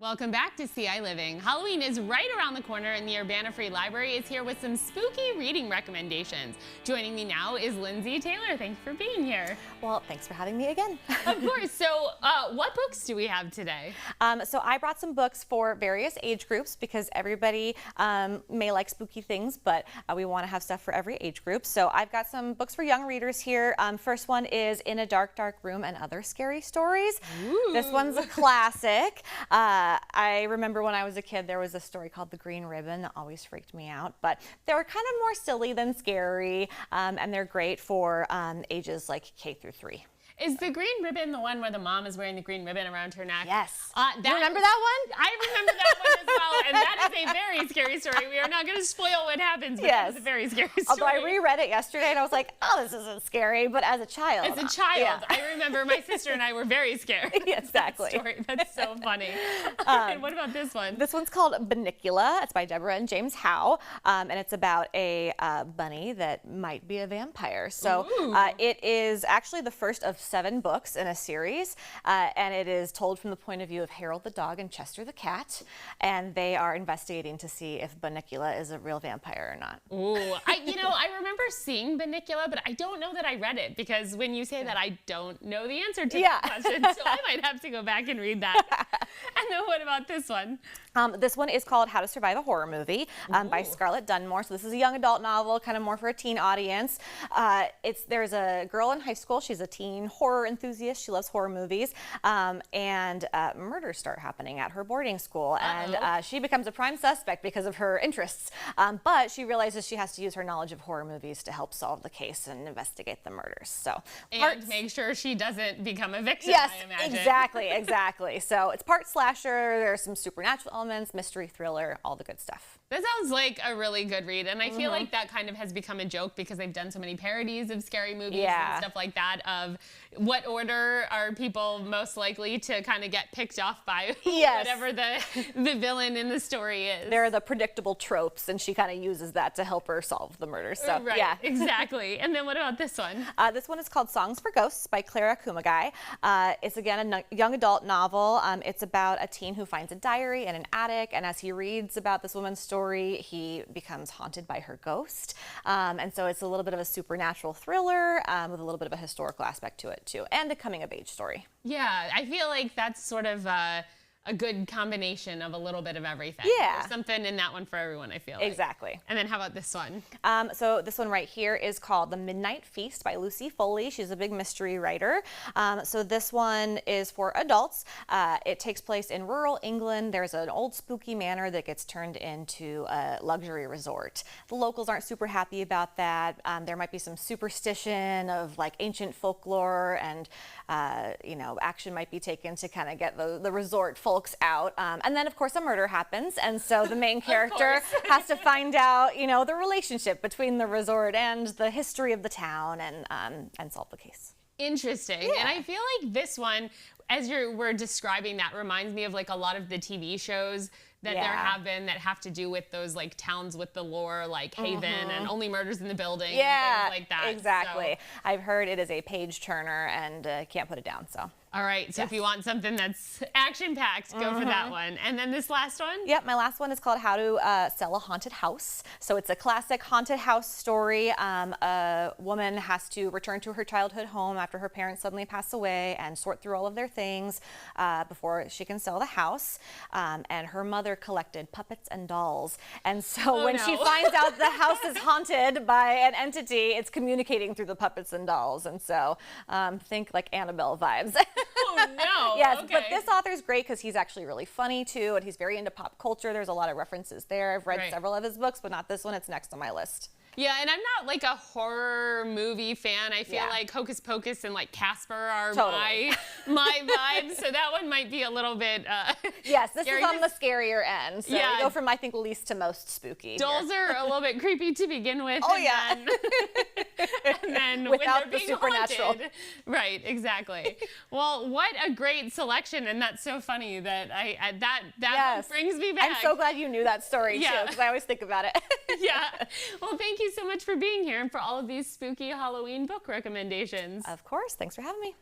Welcome back to ciLiving. Halloween is right around the corner and the Urbana Free Library is here with some spooky reading recommendations. Joining me now is Lyndzie Taylor. Thank you for being here. Well, thanks for having me again. Of course. So what books do we have today? So I brought some books for various age groups because everybody may like spooky things, but we want to have stuff for every age group. So I've got some books for young readers here. First one is In a Dark, Dark Room and Other Scary Stories. Ooh. This one's a classic. I remember when I was a kid, there was a story called The Green Ribbon that always freaked me out, but they were kind of more silly than scary, and they're great for ages like K through 3. Is The Green Ribbon the one where the mom is wearing the green ribbon around her neck? Yes. You remember that one? I remember that one as well, and that is a very scary story. We are not going to spoil what happens, but yes. It's a very scary story. Although I reread it yesterday and I was like, oh, this isn't scary, but as a child. As a child, yeah. I remember my sister and I were very scared. Yeah, exactly. That story. That's so funny. And what about this one? This one's called Bunnicula. It's by Deborah and James Howe, and it's about a bunny that might be a vampire. So it is actually the first of 7 books in a series, and it is told from the point of view of Harold the dog and Chester the cat, and they are investigating to see if Bunnicula is a real vampire or not. Ooh, I remember seeing Bunnicula, but I don't know that I read it because when you say that, I don't know the answer to that question, so I might have to go back and read that. And then what about this one? This one is called How to Survive a Horror Movie by Scarlett Dunmore. So this is a young adult novel, kind of more for a teen audience. There's a girl in high school. She's a teen horror enthusiast. She loves horror movies. And murders start happening at her boarding school. And she becomes a prime suspect because of her interests. But she realizes she has to use her knowledge of horror movies to help solve the case and investigate the murders. So make sure she doesn't become a victim, yes, I imagine. exactly. So it's part slasher. There's some supernatural elements, mystery, thriller, all the good stuff. That sounds like a really good read, and I feel like that kind of has become a joke because they've done so many parodies of scary movies and stuff like that, of what order are people most likely to kind of get picked off by whatever the villain in the story is. They're the predictable tropes, and she kind of uses that to help her solve the murder. So, right, yeah. Exactly. And then what about this one? This one is called Songs for Ghosts by Clara Kumagai. It's, again, a young adult novel. It's about a teen who finds a diary in an attic, and as he reads about this woman's story, he becomes haunted by her ghost. And so it's a little bit of a supernatural thriller with a little bit of a historical aspect to it, too, and a coming-of-age story. Yeah, I feel like that's sort of a good combination of a little bit of everything. Yeah. There's something in that one for everyone, I feel like. Exactly. And then how about this one? So this one right here is called The Midnight Feast by Lucy Foley. She's a big mystery writer. So this one is for adults. It takes place in rural England. There's an old spooky manor that gets turned into a luxury resort. The locals aren't super happy about that. There might be some superstition of like ancient folklore, and action might be taken to kind of get the resort folks out. And then of course a murder happens, and so the main character has to find out, the relationship between the resort and the history of the town, and solve the case. Interesting. Yeah. And I feel like this one, as we're describing that, reminds me of like a lot of the TV shows that there have been that have to do with those like towns with the lore, like Haven and Only Murders in the Building, and things like that. Exactly. So. I've heard it is a page turner, and can't put it down. So. All right, so if you want something that's action-packed, go for that one. And then this last one? Yep, my last one is called How to Sell a Haunted House. So it's a classic haunted house story. A woman has to return to her childhood home after her parents suddenly pass away and sort through all of their things before she can sell the house. And her mother collected puppets and dolls. And so when she finds out the house is haunted by an entity, it's communicating through the puppets and dolls. And so think like Annabelle vibes. Oh, no. Yes, okay. But this author's great because he's actually really funny, too, and he's very into pop culture. There's a lot of references there. I've read several of his books, but not this one. It's next on my list. Yeah, and I'm not like a horror movie fan. I feel like Hocus Pocus and like Casper are my vibes. So that one might be a little bit yes, this scary. is on the scarier end. So we go from, I think, least to most spooky. Dolls are a little bit creepy to begin with. Oh, and then without when the being supernatural. Haunted. Right, exactly. Well, what a great selection, and that's so funny that that brings me back. I'm so glad you knew that story, too, because I always think about it. Yeah. Well, thank you so much for being here and for all of these spooky Halloween book recommendations. Of course. Thanks for having me.